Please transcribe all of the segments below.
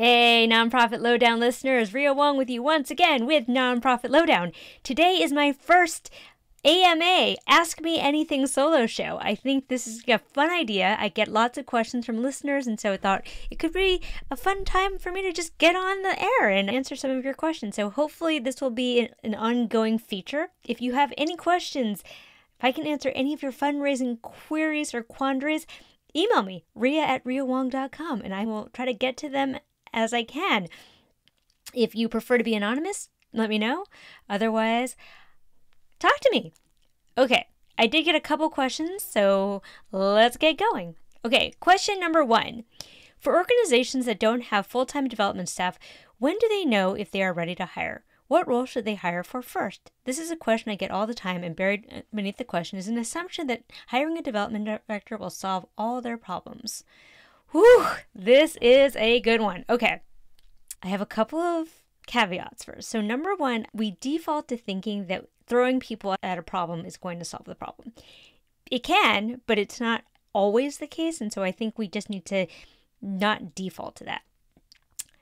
Hey, Nonprofit Lowdown listeners, Rhea Wong with you once again with Nonprofit Lowdown. Today is my first AMA, Ask Me Anything solo show. I think this is a fun idea. I get lots of questions from listeners, and so I thought it could be a fun time for me to just get on the air and answer some of your questions. So hopefully this will be an ongoing feature. If you have any questions, if I can answer any of your fundraising queries or quandaries, email me, Rhea@RheaWong.com, and I will try to get to them as I can. If you prefer to be anonymous, let me know. Otherwise, talk to me. Okay, I did get a couple questions, so let's get going. Okay, question number 1. For organizations that don't have full-time development staff, when do they know if they are ready to hire? What role should they hire for first? This is a question I get all the time, and buried beneath the question is an assumption that hiring a development director will solve all their problems. Whew, this is a good one. Okay, I have a couple of caveats first. So number 1, we default to thinking that throwing people at a problem is going to solve the problem. It can, but it's not always the case, and so I think we just need to not default to that.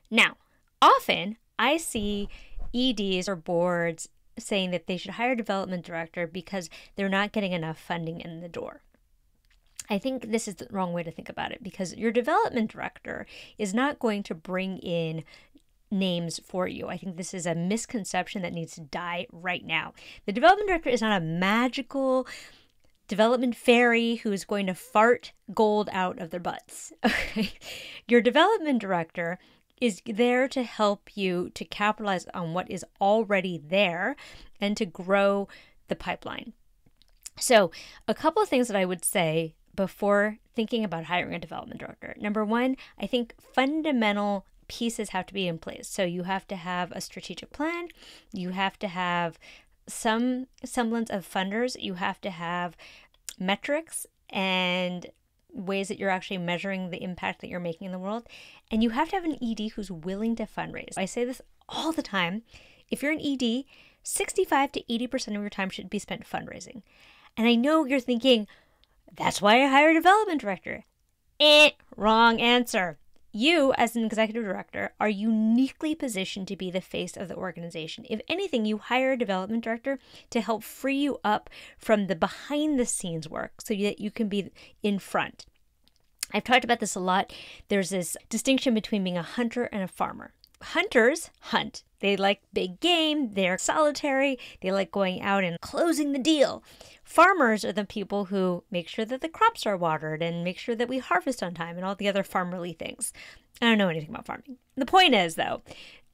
Now, often I see EDs or boards saying that they should hire a development director because they're not getting enough funding in the door. I think this is the wrong way to think about it, because your development director is not going to bring in names for you. I think this is a misconception that needs to die right now. The development director is not a magical development fairy who is going to fart gold out of their butts. Okay? Your development director is there to help you to capitalize on what is already there and to grow the pipeline. So a couple of things that I would say before thinking about hiring a development director. Number 1, I think fundamental pieces have to be in place. So you have to have a strategic plan. You have to have some semblance of funders. You have to have metrics and ways that you're actually measuring the impact that you're making in the world. And you have to have an ED who's willing to fundraise. I say this all the time. If you're an ED, 65 to 80% of your time should be spent fundraising. And I know you're thinking, that's why I hired a development director. Wrong answer. You, as an executive director, are uniquely positioned to be the face of the organization. If anything, you hire a development director to help free you up from the behind-the-scenes work so that you can be in front. I've talked about this a lot. There's this distinction between being a hunter and a farmer. Hunters hunt. They like big game. They're solitary. They like going out and closing the deal. Farmers are the people who make sure that the crops are watered and make sure that we harvest on time and all the other farmerly things. I don't know anything about farming. The point is, though,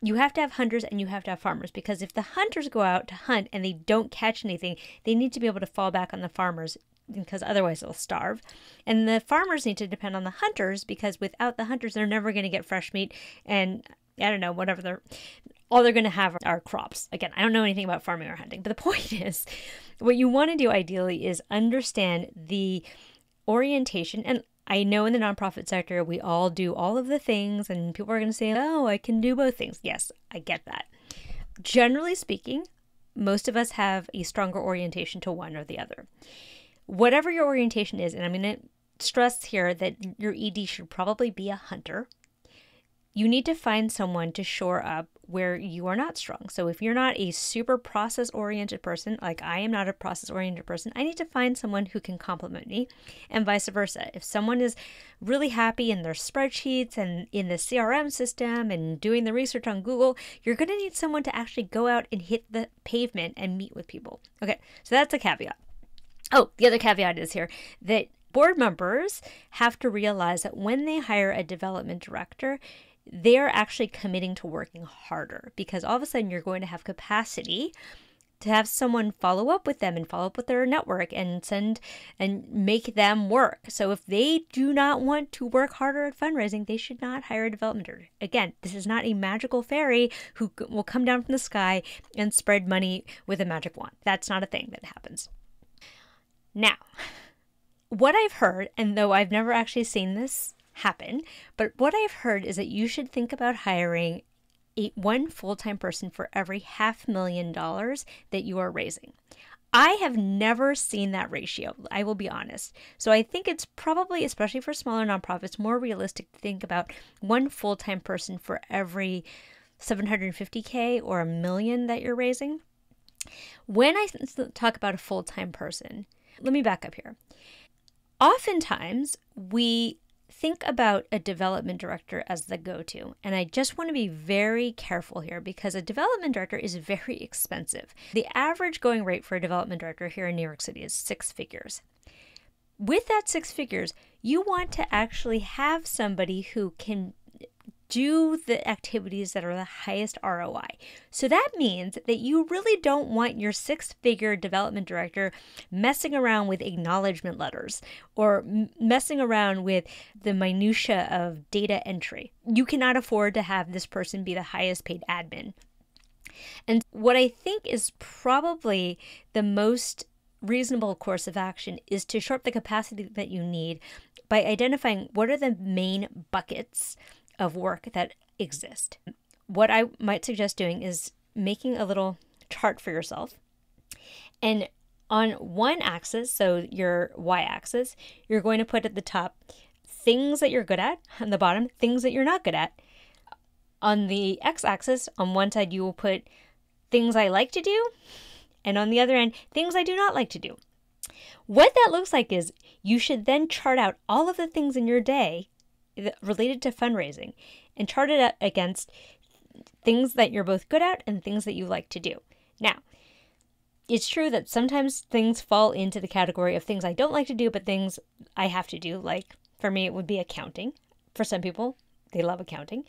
you have to have hunters and you have to have farmers, because if the hunters go out to hunt and they don't catch anything, they need to be able to fall back on the farmers, because otherwise they'll starve. And the farmers need to depend on the hunters, because without the hunters, they're never going to get fresh meat and, I don't know, all they're going to have are crops. Again, I don't know anything about farming or hunting, but the point is, what you want to do ideally is understand the orientation. And I know in the nonprofit sector, we all do all of the things, and people are going to say, oh, I can do both things. Yes, I get that. Generally speaking, most of us have a stronger orientation to one or the other. Whatever your orientation is, and I'm going to stress here that your ED should probably be a hunter. You need to find someone to shore up where you are not strong. So if you're not a super process-oriented person, like I am not a process-oriented person, I need to find someone who can complement me, and vice versa. If someone is really happy in their spreadsheets and in the CRM system and doing the research on Google, you're going to need someone to actually go out and hit the pavement and meet with people. Okay, so that's a caveat. Oh, the other caveat is here that board members have to realize that when they hire a development director, they're actually committing to working harder, because all of a sudden you're going to have capacity to have someone follow up with them and follow up with their network and send and make them work. So if they do not want to work harder at fundraising, they should not hire a development director. Again, this is not a magical fairy who will come down from the sky and spread money with a magic wand. That's not a thing that happens. Now, what I've heard, and though I've never actually seen this happen, but what I've heard is that you should think about hiring one full-time person for every $500,000 that you are raising. I have never seen that ratio, I will be honest. So I think it's probably, especially for smaller nonprofits, more realistic to think about one full-time person for every 750K or $1 million that you're raising. When I talk about a full-time person, let me back up here. Oftentimes, we think about a development director as the go-to. And I just want to be very careful here because a development director is very expensive. The average going rate for a development director here in New York City is 6 figures. With that 6 figures, you want to actually have somebody who can do the activities that are the highest ROI. So that means that you really don't want your 6-figure development director messing around with acknowledgement letters or messing around with the minutia of data entry. You cannot afford to have this person be the highest paid admin. And what I think is probably the most reasonable course of action is to shore up the capacity that you need by identifying what are the main buckets of work that exist. What I might suggest doing is making a little chart for yourself. And on one axis, so your y-axis, you're going to put at the top things that you're good at, on the bottom, things that you're not good at. On the x-axis, on one side, you will put things I like to do, and on the other end, things I do not like to do. What that looks like is you should then chart out all of the things in your day related to fundraising and chart it out against things that you're both good at and things that you like to do. Now, it's true that sometimes things fall into the category of things I don't like to do, but things I have to do. Like for me, it would be accounting. For some people, they love accounting.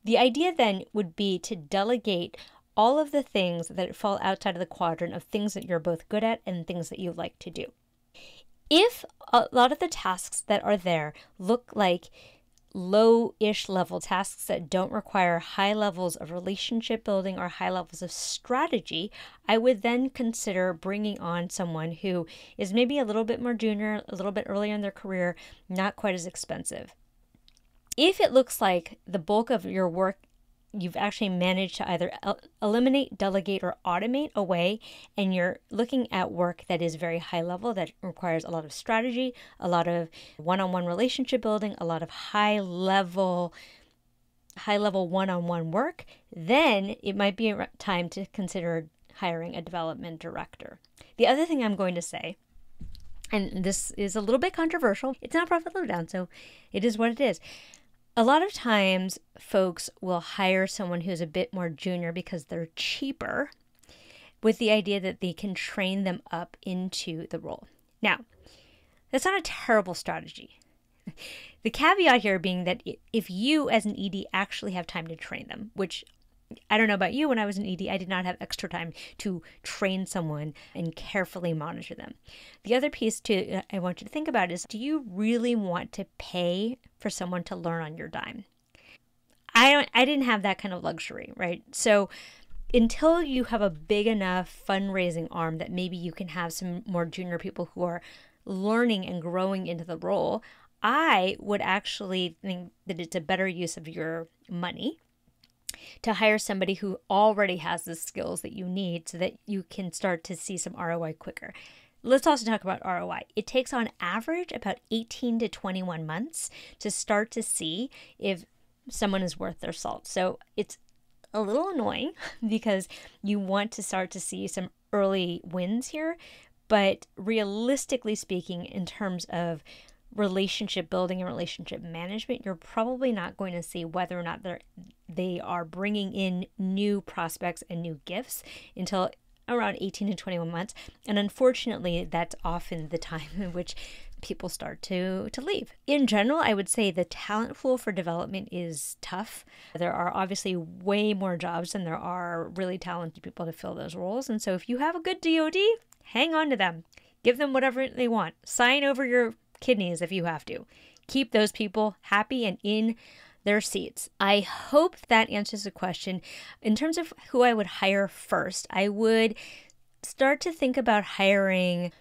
The idea then would be to delegate all of the things that fall outside of the quadrant of things that you're both good at and things that you like to do. If a lot of the tasks that are there look like low-ish level tasks that don't require high levels of relationship building or high levels of strategy, I would then consider bringing on someone who is maybe a little bit more junior, a little bit earlier in their career, not quite as expensive. If it looks like the bulk of your work you've actually managed to either eliminate, delegate, or automate away, and you're looking at work that is very high level, that requires a lot of strategy, a lot of one-on-one relationship building, a lot of high level one-on-one work, then it might be time to consider hiring a development director. The other thing I'm going to say, and this is a little bit controversial, it's not Profit Lowdown, so it is what it is. A lot of times folks will hire someone who's a bit more junior because they're cheaper with the idea that they can train them up into the role. Now, that's not a terrible strategy. The caveat here being that if you as an ED actually have time to train them, which I don't know about you, when I was an ED, I did not have extra time to train someone and carefully monitor them. The other piece too I want you to think about is, do you really want to pay for someone to learn on your dime? I didn't have that kind of luxury, right? So until you have a big enough fundraising arm that maybe you can have some more junior people who are learning and growing into the role, I would actually think that it's a better use of your money to hire somebody who already has the skills that you need so that you can start to see some ROI quicker. Let's also talk about ROI. It takes on average about 18 to 21 months to start to see if someone is worth their salt. So it's a little annoying because you want to start to see some early wins here, but realistically speaking, in terms of relationship building and relationship management, you're probably not going to see whether or not they are bringing in new prospects and new gifts until around 18 to 21 months. And unfortunately, that's often the time in which people start to leave. In general, I would say the talent pool for development is tough. There are obviously way more jobs than there are really talented people to fill those roles. And so if you have a good DOD, hang on to them. Give them whatever they want. Sign over your kidneys if you have to. Keep those people happy and in their seats. I hope that answers the question. In terms of who I would hire first, I would start to think about hiring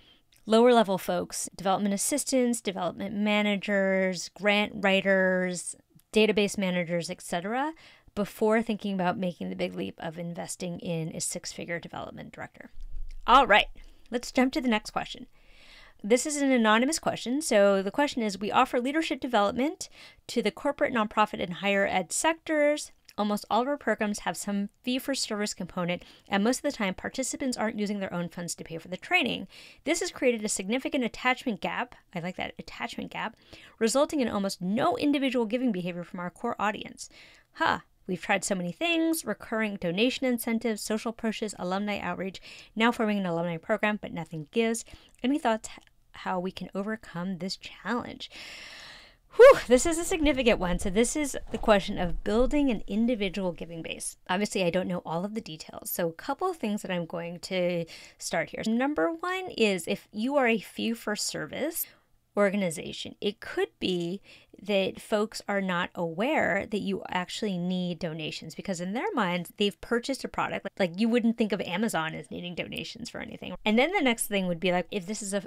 lower level folks, development assistants, development managers, grant writers, database managers, etc., before thinking about making the big leap of investing in a 6-figure development director. All right. let's jump to the next question. This is an anonymous question. So the question is, we offer leadership development to the corporate, nonprofit, and higher ed sectors. Almost all of our programs have some fee-for-service component, and most of the time, participants aren't using their own funds to pay for the training. This has created a significant attachment gap, I like that, attachment gap, resulting in almost no individual giving behavior from our core audience. We've tried so many things, recurring donation incentives, social pushes, alumni outreach, now forming an alumni program, but nothing gives. Any thoughts how we can overcome this challenge? This is a significant one. So this is the question of building an individual giving base. Obviously, I don't know all of the details. So a couple of things that I'm going to start here. Number one is, if you are a fee-for-service organization, it could be that folks are not aware that you actually need donations, because in their minds, they've purchased a product. Like you wouldn't think of Amazon as needing donations for anything. And then the next thing would be like, if this is a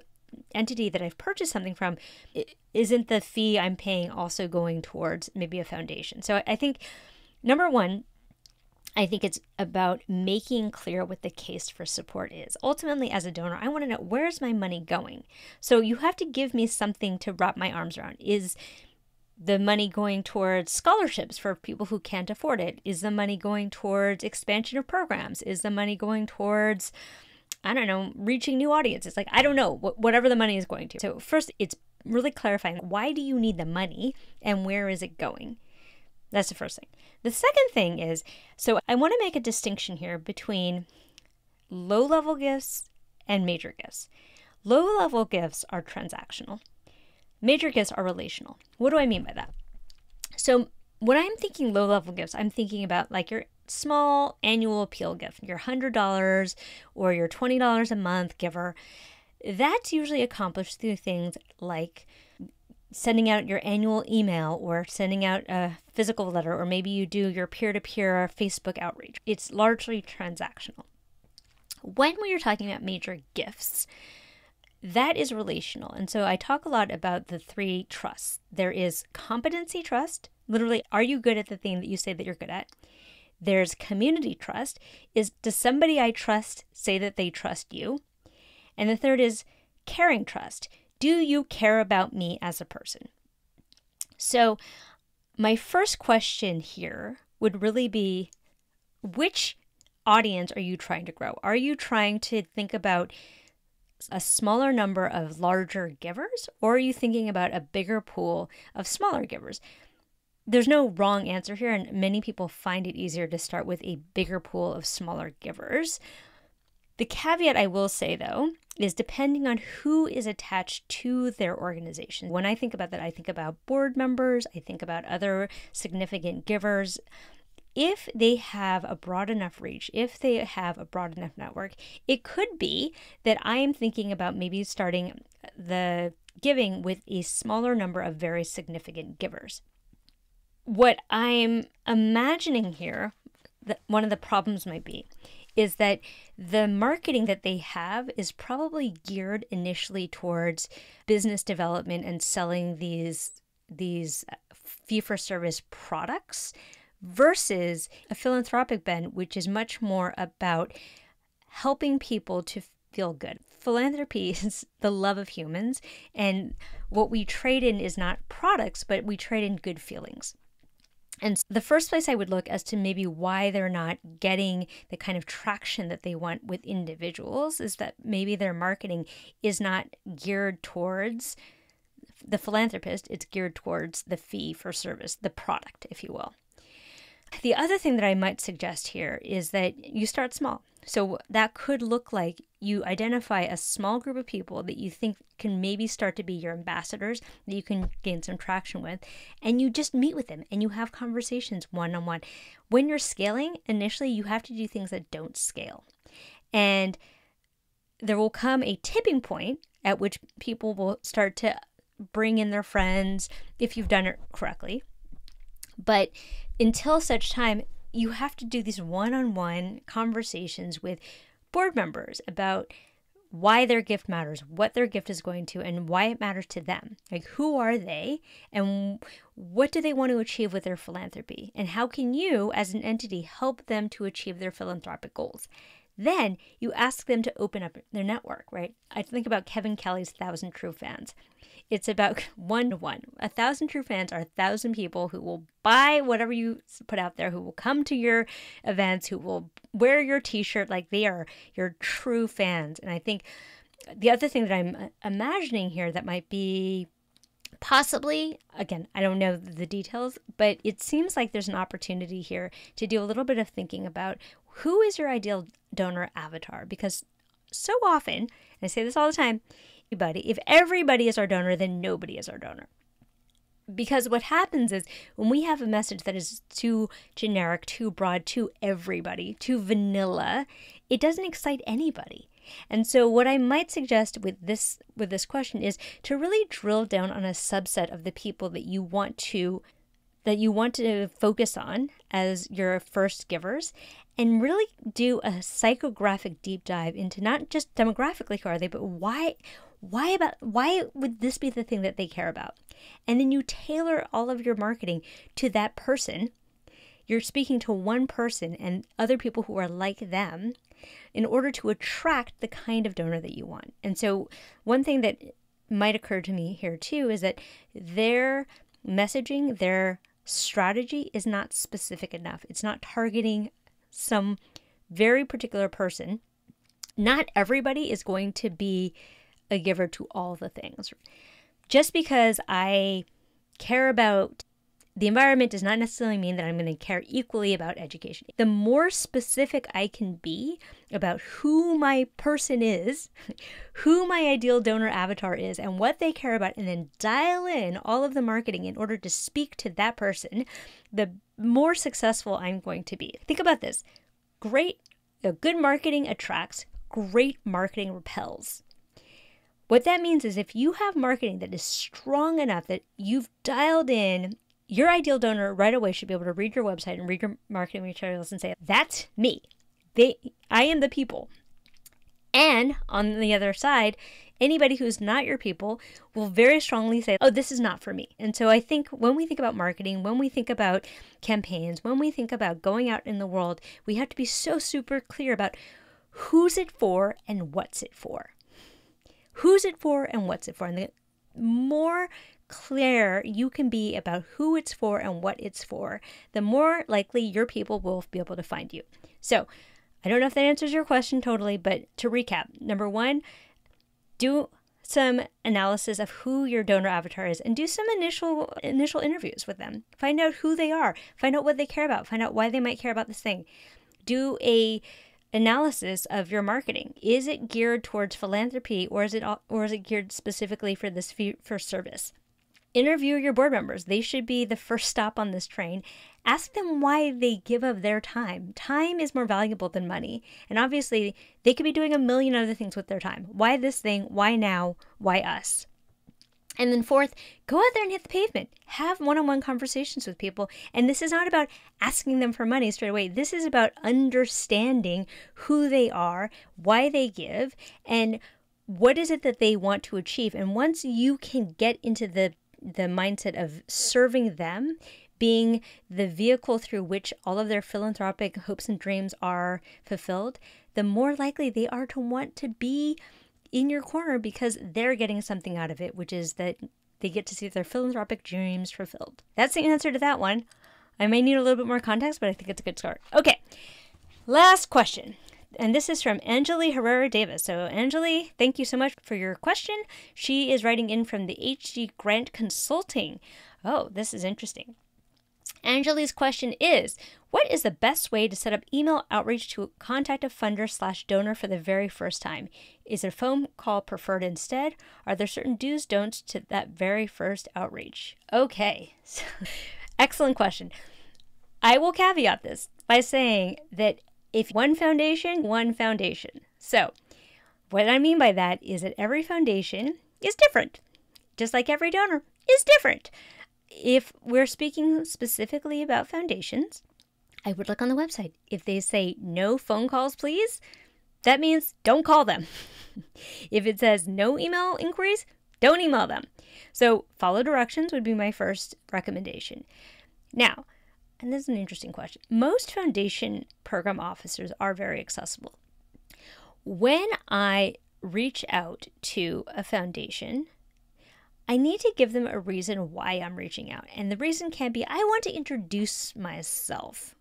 entity that I've purchased something from, isn't the fee I'm paying also going towards maybe a foundation? So I think, number one, I think it's about making clear what the case for support is. Ultimately, as a donor, I want to know, where's my money going? So you have to give me something to wrap my arms around. Is the money going towards scholarships for people who can't afford it? Is the money going towards expansion of programs? Is the money going towards, I don't know, reaching new audiences? Like, I don't know, whatever the money is going to. So first, it's really clarifying, why do you need the money and where is it going? That's the first thing. The second thing is, so I want to make a distinction here between low-level gifts and major gifts. Low-level gifts are transactional. Major gifts are relational. What do I mean by that? So when I'm thinking low-level gifts, I'm thinking about like your small annual appeal gift, your $100 or your $20 a month giver. That's usually accomplished through things like sending out your annual email or sending out a physical letter, or maybe you do your peer-to-peer Facebook outreach. It's largely transactional. When we are talking about major gifts, that is relational. And so I talk a lot about the three trusts. There is competency trust. Literally, are you good at the thing that you say that you're good at? There's community trust. Does somebody I trust say that they trust you? And the third is caring trust. Do you care about me as a person? So my first question here would really be, which audience are you trying to grow? Are you trying to think about a smaller number of larger givers, or are you thinking about a bigger pool of smaller givers? There's no wrong answer here, and many people find it easier to start with a bigger pool of smaller givers. The caveat I will say, though, is depending on who is attached to their organization. When I think about that, I think about board members, I think about other significant givers. If they have a broad enough reach, if they have a broad enough network, it could be that I am thinking about maybe starting the giving with a smaller number of very significant givers. What I'm imagining here, that one of the problems might be, is that the marketing that they have is probably geared initially towards business development and selling these fee-for-service products versus a philanthropic bent, which is much more about helping people to feel good. Philanthropy is the love of humans, and what we trade in is not products, but we trade in good feelings. And the first place I would look as to maybe why they're not getting the kind of traction that they want with individuals is that maybe their marketing is not geared towards the philanthropist, it's geared towards the fee for service, the product, if you will. The other thing that I might suggest here is that you start small. So that could look like you identify a small group of people that you think can maybe start to be your ambassadors, that you can gain some traction with, and you just meet with them and you have conversations one-on-one. When you're scaling, initially you have to do things that don't scale. And there will come a tipping point at which people will start to bring in their friends if you've done it correctly. But until such time, you have to do these one-on-one conversations with board members about why their gift matters, what their gift is going to, and why it matters to them. Like, who are they and what do they want to achieve with their philanthropy? And how can you, as an entity, help them to achieve their philanthropic goals? Then you ask them to open up their network, right? I think about Kevin Kelly's 1,000 True Fans. It's about 1-to-1. 1,000 true fans are 1,000 people who will buy whatever you put out there, who will come to your events, who will wear your t-shirt. Like, they are your true fans. And I think the other thing that I'm imagining here that might be possibly, again, I don't know the details, but it seems like there's an opportunity here to do a little bit of thinking about who is your ideal donor avatar. Because so often, and I say this all the time, if everybody is our donor, then nobody is our donor. Because what happens is when we have a message that is too generic, too broad, too everybody, too vanilla, it doesn't excite anybody. And so what I might suggest with this question is to really drill down on a subset of the people that you want to focus on as your first givers, and really do a psychographic deep dive into not just demographically who are they, but why would this be the thing that they care about? And then you tailor all of your marketing to that person. You're speaking to one person and other people who are like them in order to attract the kind of donor that you want. And so one thing that might occur to me here too is that their messaging, their strategy is not specific enough. It's not targeting some very particular person. Not everybody is going to be a giver to all the things. Just because I care about the environment does not necessarily mean that I'm going to care equally about education. The more specific I can be about who my person is, who my ideal donor avatar is, and what they care about, and then dial in all of the marketing in order to speak to that person, the more successful I'm going to be. Think about this. Good marketing attracts, great marketing repels. What that means is if you have marketing that is strong enough that you've dialed in, your ideal donor right away should be able to read your website and read your marketing materials and say, that's me. I am the people. And on the other side, anybody who's not your people will very strongly say, oh, this is not for me. And so I think when we think about marketing, when we think about campaigns, when we think about going out in the world, we have to be so super clear about who's it for and what's it for. Who's it for and what's it for? And the more clear you can be about who it's for and what it's for, the more likely your people will be able to find you. So I don't know if that answers your question totally, but to recap, number one, do some analysis of who your donor avatar is and do some initial interviews with them. Find out who they are. Find out what they care about. Find out why they might care about this thing. Do a analysis of your marketing. Is it geared towards philanthropy, or is it geared specifically for this for service? Interview your board members. They should be the first stop on this train. Ask them why they give of their time. Time is more valuable than money. And obviously, they could be doing a million other things with their time. Why this thing? Why now? Why us? And then fourth, go out there and hit the pavement. Have one-on-one conversations with people. And this is not about asking them for money straight away. This is about understanding who they are, why they give, and what is it that they want to achieve. And once you can get into the mindset of serving them, being the vehicle through which all of their philanthropic hopes and dreams are fulfilled, the more likely they are to want to be in your corner because they're getting something out of it, which is that they get to see their philanthropic dreams fulfilled. That's the answer to that one. I may need a little bit more context, but I think it's a good start. Okay, last question. And this is from Angeli Herrera Davis. So Angeli, thank you so much for your question. She is writing in from the HG Grant Consulting. Oh, this is interesting. Angeli's question is, what is the best way to set up email outreach to contact a funder/donor for the very first time? Is a phone call preferred instead? Are there certain do's, don'ts to that very first outreach? Okay, excellent question. I will caveat this by saying that if one foundation. So what I mean by that is that every foundation is different, just like every donor is different. If we're speaking specifically about foundations, I would look on the website. If they say no phone calls, please, that means don't call them. If it says no email inquiries, don't email them. So follow directions would be my first recommendation. Now, and this is an interesting question. Most foundation program officers are very accessible. when I reach out to a foundation, I need to give them a reason why I'm reaching out. And the reason can be, I want to introduce myself.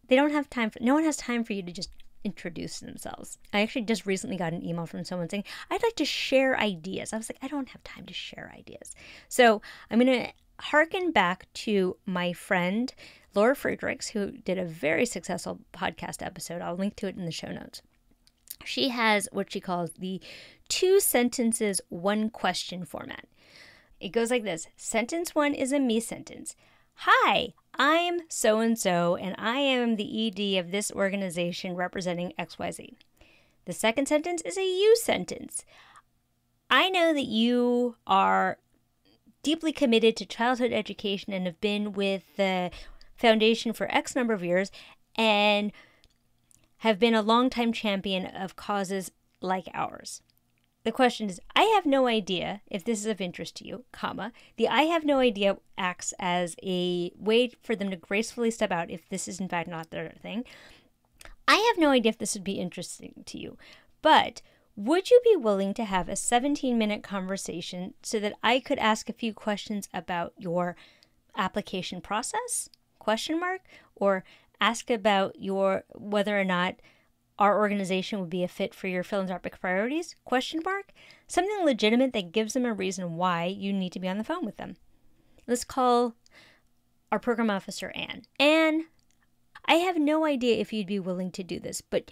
They don't have time no one has time for you to just introduce themselves. I actually just recently got an email from someone saying, I'd like to share ideas. I was like, I don't have time to share ideas. So I'm going to harken back to my friend, Laura Friedrichs, who did a very successful podcast episode. I'll link to it in the show notes. She has what she calls the 2 sentences, 1 question format. It goes like this. Sentence 1 is a me sentence. Hi, I'm so-and-so, and I am the ED of this organization representing XYZ. The second sentence is a you sentence. I know that you are deeply committed to childhood education and have been with the foundation for X number of years and have been a longtime champion of causes like ours. The question is, I have no idea if this is of interest to you, comma. The I have no idea acts as a way for them to gracefully step out if this is in fact not their thing. I have no idea if this would be interesting to you, but would you be willing to have a 17-minute conversation so that I could ask a few questions about your application process? Question mark? Or ask about whether or not our organization would be a fit for your philanthropic priorities? Question mark? Something legitimate that gives them a reason why you need to be on the phone with them. Let's call our program officer, Anne. Anne, I have no idea if you'd be willing to do this, but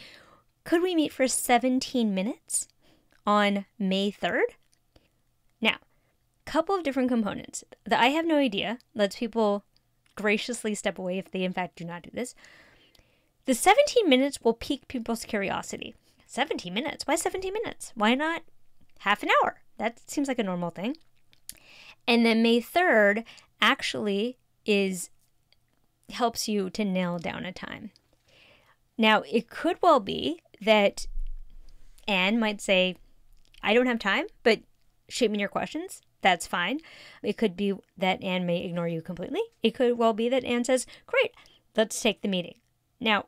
could we meet for 17 minutes on May 3rd? Now, a couple of different components. The I have no idea lets people graciously step away if they in fact do not do this. The 17 minutes will pique people's curiosity. 17 minutes? Why 17 minutes? Why not half an hour? That seems like a normal thing. And then May 3rd actually helps you to nail down a time. Now, it could well be that Anne might say, I don't have time, but shoot me your questions. That's fine. It could be that Anne may ignore you completely. It could well be that Anne says, great, let's take the meeting. Now,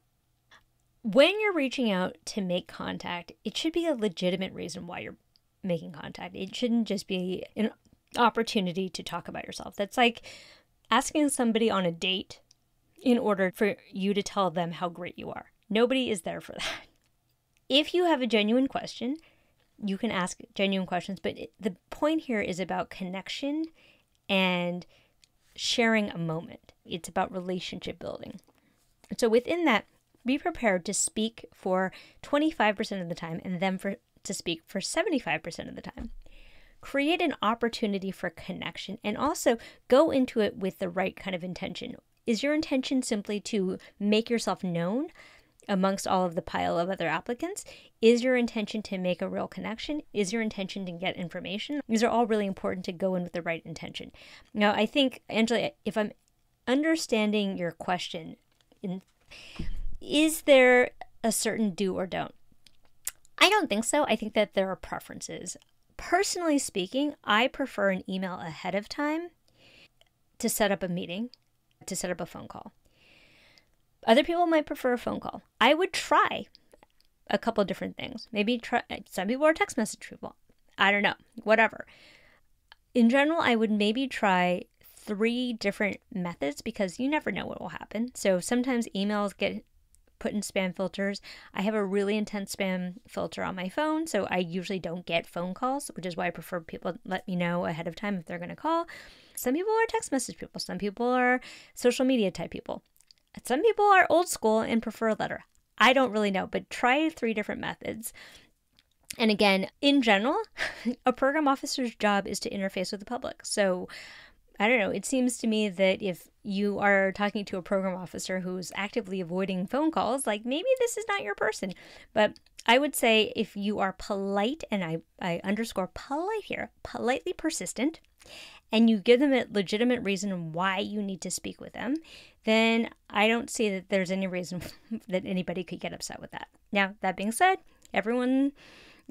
when you're reaching out to make contact, it should be a legitimate reason why you're making contact. It shouldn't just be an opportunity to talk about yourself. That's like asking somebody on a date in order for you to tell them how great you are. Nobody is there for that. If you have a genuine question, you can ask genuine questions, but the point here is about connection and sharing a moment. It's about relationship building. So within that, be prepared to speak for 25% of the time and then to speak for 75% of the time. Create an opportunity for connection and also go into it with the right kind of intention. Is your intention simply to make yourself known amongst all of the pile of other applicants? Is your intention to make a real connection? Is your intention to get information? These are all really important to go in with the right intention. Now, I think, Angela, if I'm understanding your question, is there a certain do or don't? I don't think so. I think that there are preferences. Personally speaking, I prefer an email ahead of time to set up a meeting, to set up a phone call. Other people might prefer a phone call. I would try a couple different things. Some people are text message people. I don't know, whatever. In general, I would maybe try 3 different methods because you never know what will happen. So sometimes emails get put in spam filters. I have a really intense spam filter on my phone, so I usually don't get phone calls, which is why I prefer people let me know ahead of time if they're going to call. Some people are text message people. Some people are social media type people. Some people are old school and prefer a letter. I don't really know, but try 3 different methods. And again, in general, a program officer's job is to interface with the public. So I don't know, it seems to me that if you are talking to a program officer who's actively avoiding phone calls, like maybe this is not your person. But I would say if you are polite, and I underscore polite here, politely persistent, and you give them a legitimate reason why you need to speak with them, then I don't see that there's any reason that anybody could get upset with that. Now, that being said, everyone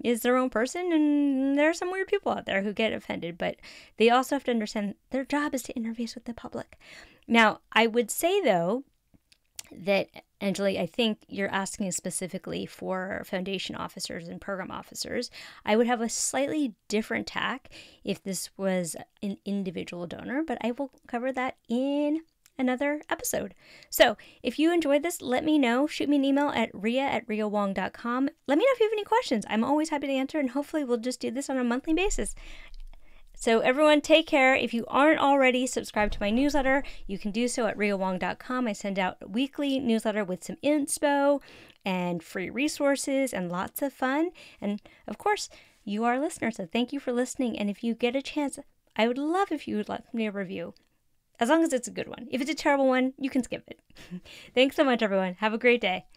is their own person, and there are some weird people out there who get offended, but they also have to understand their job is to interface with the public. Now, I would say, though, that, Angeli, I think you're asking specifically for foundation officers and program officers. I would have a slightly different tack if this was an individual donor, but I will cover that in another episode. So if you enjoyed this, let me know. Shoot me an email at rhea@rheawong.com. Let me know if you have any questions. I'm always happy to answer, and hopefully we'll just do this on a monthly basis. So everyone, take care. If you aren't already subscribed to my newsletter, you can do so at rheawong.com. I send out a weekly newsletter with some inspo and free resources and lots of fun. And of course, you are a listener, so thank you for listening. And if you get a chance, I would love if you would let me a review, as long as it's a good one. If it's a terrible one, you can skip it. Thanks so much, everyone. Have a great day.